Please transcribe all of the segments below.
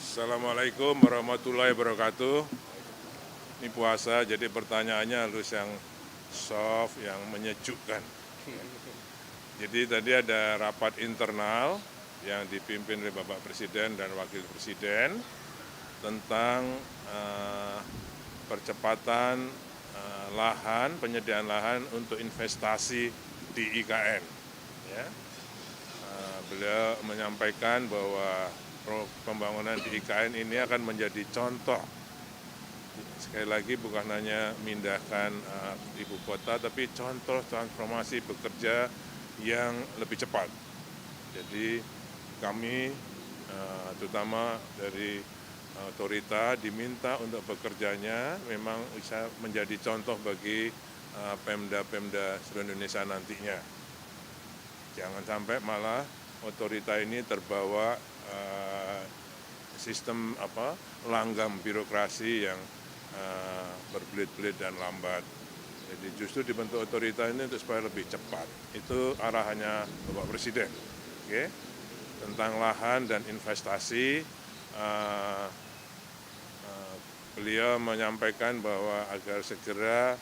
Assalamualaikum warahmatullahi wabarakatuh. Ini puasa, jadi pertanyaannya harus yang soft, yang menyejukkan. Jadi tadi ada rapat internal yang dipimpin oleh Bapak Presiden dan Wakil Presiden tentang percepatan lahan, penyediaan lahan untuk investasi di IKN. Ya. Beliau menyampaikan bahwa pembangunan di IKN ini akan menjadi contoh. Sekali lagi bukan hanya memindahkan ibu kota, tapi contoh transformasi bekerja yang lebih cepat. Jadi kami terutama dari otorita diminta untuk bekerjanya memang bisa menjadi contoh bagi Pemda-Pemda seluruh Indonesia nantinya. Jangan sampai malah otorita ini terbawa sistem langgam birokrasi yang berbelit-belit dan lambat. Jadi justru dibentuk otorita ini untuk supaya lebih cepat. Itu arahannya Bapak Presiden. Oke? Tentang lahan dan investasi, beliau menyampaikan bahwa agar segera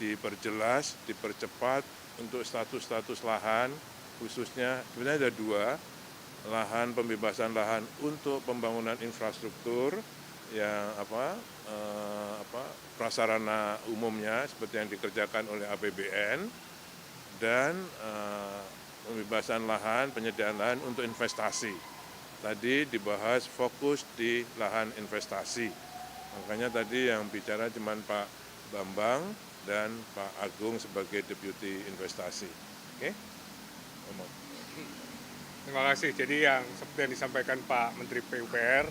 diperjelas, dipercepat untuk status-status lahan, khususnya sebenarnya ada dua, lahan pembebasan lahan untuk pembangunan infrastruktur yang prasarana umumnya seperti yang dikerjakan oleh APBN, dan pembebasan lahan, penyediaan lahan untuk investasi. Tadi dibahas fokus di lahan investasi. Makanya tadi yang bicara cuma Pak Bambang dan Pak Agung sebagai Deputi Investasi. Oke? Terima kasih. Jadi yang seperti yang disampaikan Pak Menteri PUPR,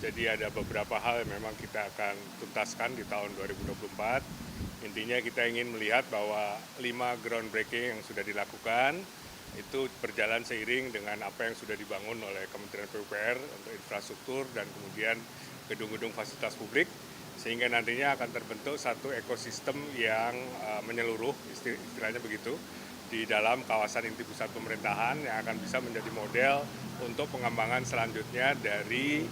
jadi ada beberapa hal yang memang kita akan tuntaskan di tahun 2024. Intinya kita ingin melihat bahwa 5 groundbreaking yang sudah dilakukan itu berjalan seiring dengan apa yang sudah dibangun oleh Kementerian PUPR untuk infrastruktur dan kemudian gedung-gedung fasilitas publik, sehingga nantinya akan terbentuk satu ekosistem yang menyeluruh, istilahnya begitu, di dalam kawasan inti pusat pemerintahan yang akan bisa menjadi model untuk pengembangan selanjutnya dari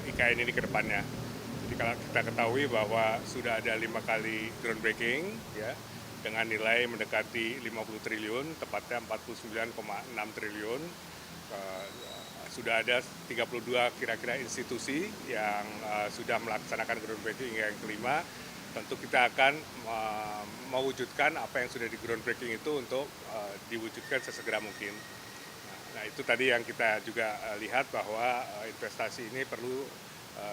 IKN ini ke depannya. Jadi kalau kita ketahui bahwa sudah ada 5 kali groundbreaking ya, dengan nilai mendekati 50 triliun, tepatnya 49,6 triliun. Sudah ada 32 kira-kira institusi yang sudah melaksanakan groundbreaking hingga yang kelima. Tentu kita akan mewujudkan apa yang sudah di groundbreaking itu untuk diwujudkan sesegera mungkin. Nah itu tadi yang kita juga lihat bahwa investasi ini perlu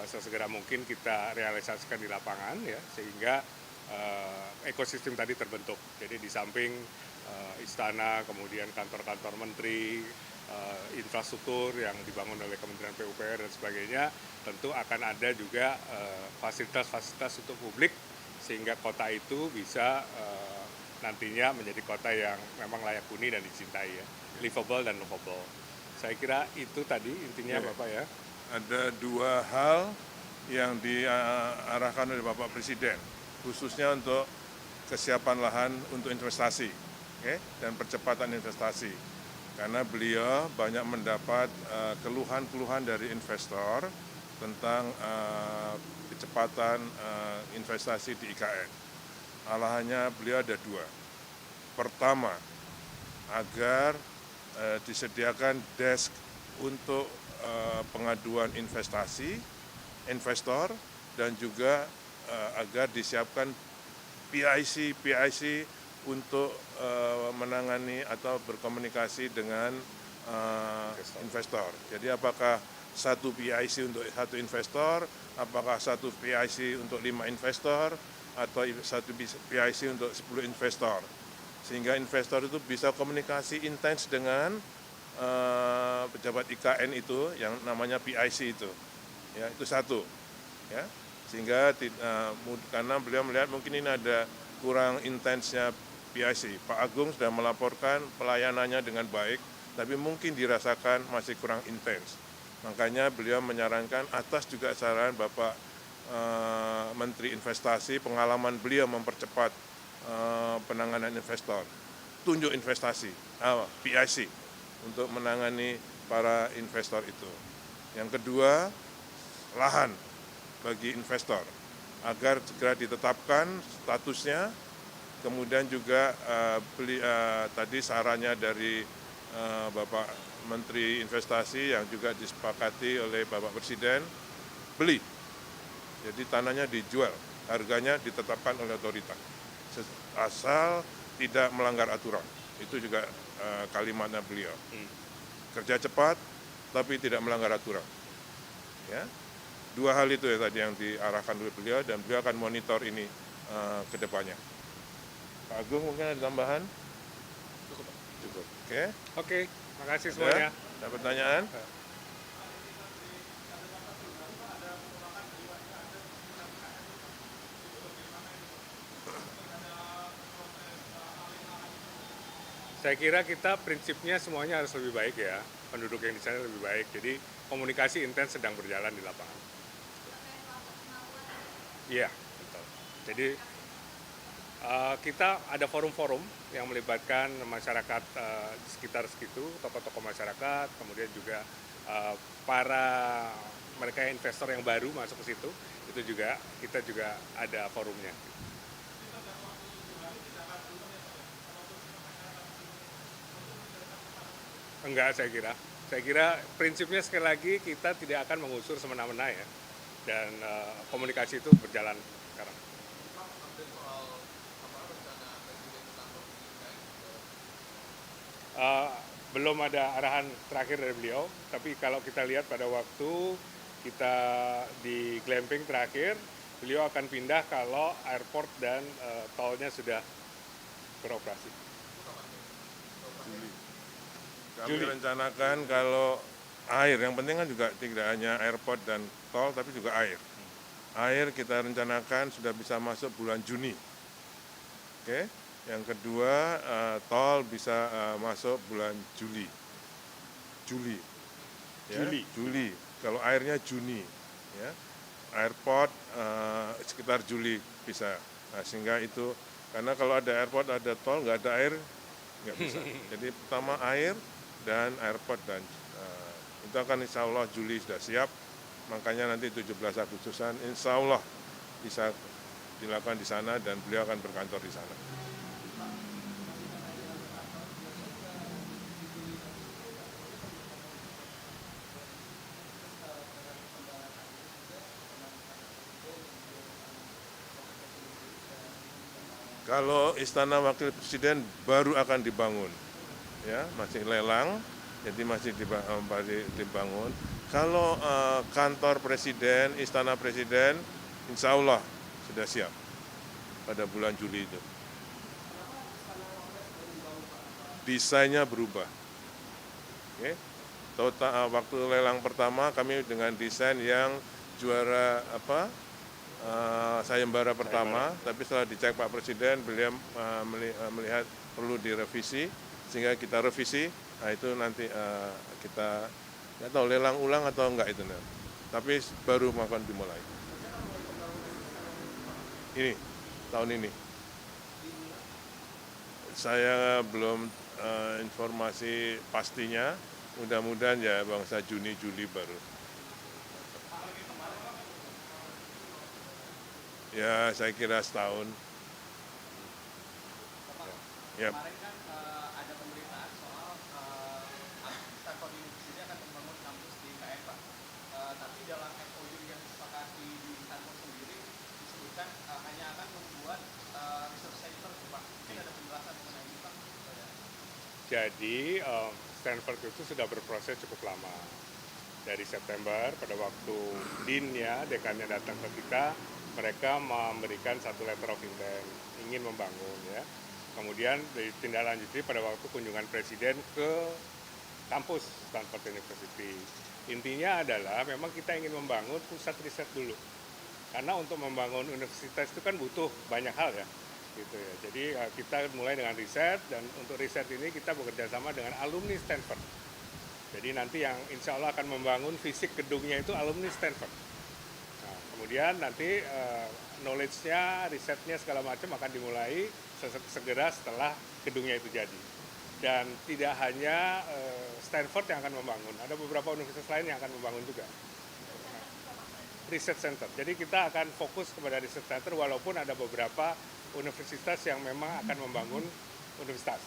sesegera mungkin kita realisasikan di lapangan ya, sehingga ekosistem tadi terbentuk. Jadi di samping istana, kemudian kantor-kantor menteri, infrastruktur yang dibangun oleh Kementerian PUPR dan sebagainya, tentu akan ada juga fasilitas-fasilitas untuk publik, sehingga kota itu bisa nantinya menjadi kota yang memang layak huni dan dicintai ya, livable dan lovable. Saya kira itu tadi intinya Bapak ya. Ada dua hal yang diarahkan oleh Bapak Presiden, khususnya untuk kesiapan lahan untuk investasi, dan percepatan investasi. Karena beliau banyak mendapat keluhan-keluhan dari investor tentang kecepatan investasi di IKN. Arahannya beliau ada dua. Pertama, agar disediakan desk untuk pengaduan investasi, investor, dan juga agar disiapkan PIC untuk menangani atau berkomunikasi dengan investor. Jadi apakah satu PIC untuk satu investor, apakah satu PIC untuk 5 investor, atau satu PIC untuk 10 investor. Sehingga investor itu bisa komunikasi intens dengan pejabat IKN itu yang namanya PIC itu. Ya, itu satu. Ya. Sehingga karena beliau melihat mungkin ini ada kurang intensnya PIC. Pak Agung sudah melaporkan pelayanannya dengan baik, tapi mungkin dirasakan masih kurang intens. Makanya beliau menyarankan atas juga saran Bapak Menteri Investasi, pengalaman beliau mempercepat penanganan investor. Tunjuk investasi, PIC, untuk menangani para investor itu. Yang kedua, lahan bagi investor agar segera ditetapkan statusnya. Kemudian juga tadi sarannya dari Bapak Menteri Investasi yang juga disepakati oleh Bapak Presiden, beli. Jadi tanahnya dijual, harganya ditetapkan oleh otoritas. Asal tidak melanggar aturan. Itu juga kalimatnya beliau. Kerja cepat, tapi tidak melanggar aturan. Ya, dua hal itu ya tadi yang diarahkan oleh beliau, dan beliau akan monitor ini ke depannya. Pak Agung mungkin ada tambahan? Cukup. Oke. Oke, makasih semuanya. Ada pertanyaan? Saya kira kita prinsipnya semuanya harus lebih baik ya, penduduk yang di sana lebih baik. Jadi komunikasi intens sedang berjalan di lapangan. Iya, betul. Jadi kita ada forum-forum yang melibatkan masyarakat di sekitar segitu, tokoh-tokoh masyarakat, kemudian juga para mereka investor yang baru masuk ke situ, itu juga kita juga ada forumnya. Enggak, saya kira prinsipnya sekali lagi kita tidak akan mengusur semena-mena ya, dan komunikasi itu berjalan sekarang. Belum ada arahan terakhir dari beliau, tapi kalau kita lihat pada waktu kita di glamping terakhir, beliau akan pindah kalau airport dan tolnya sudah beroperasi. Kami rencanakan kalau air, yang penting kan juga tidak hanya airport dan tol, tapi juga air. Air kita rencanakan sudah bisa masuk bulan Juni. Oke. Yang kedua, tol bisa masuk bulan Juli. Ya, Juli. Kalau airnya Juni. Ya. Airport sekitar Juli bisa. Nah, sehingga itu, karena kalau ada airport, ada tol, nggak ada air, nggak bisa. Jadi pertama air dan airport, dan itu akan insya Allah Juli sudah siap. Makanya nanti 17 Agustusan insya Allah bisa dilakukan di sana dan beliau akan berkantor di sana. Kalau Istana Wakil Presiden baru akan dibangun, ya masih lelang, jadi masih dibangun. Kalau kantor Presiden, Istana Presiden, insya Allah sudah siap pada bulan Juli itu. Desainnya berubah. Oke. Total waktu lelang pertama kami dengan desain yang juara sayembara pertama, tapi setelah dicek Pak Presiden, beliau melihat perlu direvisi, sehingga kita revisi. Nah itu nanti kita nggak tahu lelang ulang atau enggak itu, tapi baru akan dimulai. Ini tahun ini. Saya belum informasi pastinya, mudah-mudahan ya bangsa Juni Juli baru. Ya, saya kira setahun. Ya. Kemarin kan ada pemberitaan soal Stanford University akan membangun kampus di IKN, Pak. Tapi dalam MOU yang disepakati di Stanford sendiri disebutkan hanya akan membuat research center, Pak. Mungkin ada penjelasan mengenai ini, Pak. Jadi Stanford itu sudah berproses cukup lama. Dari September pada waktu dekannya datang ke kita, mereka memberikan satu letter of intent, ingin membangun ya. Kemudian ditindaklanjuti pada waktu kunjungan Presiden ke kampus Stanford University. Intinya adalah memang kita ingin membangun pusat riset dulu. Karena untuk membangun universitas itu kan butuh banyak hal ya. Gitu ya. Jadi kita mulai dengan riset, dan untuk riset ini kita bekerja sama dengan alumni Stanford. Jadi nanti yang insya Allah akan membangun fisik gedungnya itu alumni Stanford. Nah, kemudian nanti knowledge-nya, risetnya segala macam akan dimulai segera setelah gedungnya itu jadi. Dan tidak hanya Stanford yang akan membangun, ada beberapa universitas lain yang akan membangun juga. research center. Jadi kita akan fokus kepada research center walaupun ada beberapa universitas yang memang akan membangun universitas.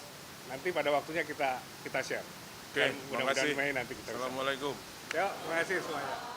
Nanti pada waktunya kita share. Oke, Dan mudah-mudahan terima kasih. Mei nanti kita bisa. Assalamualaikum. Ya, terima kasih semuanya.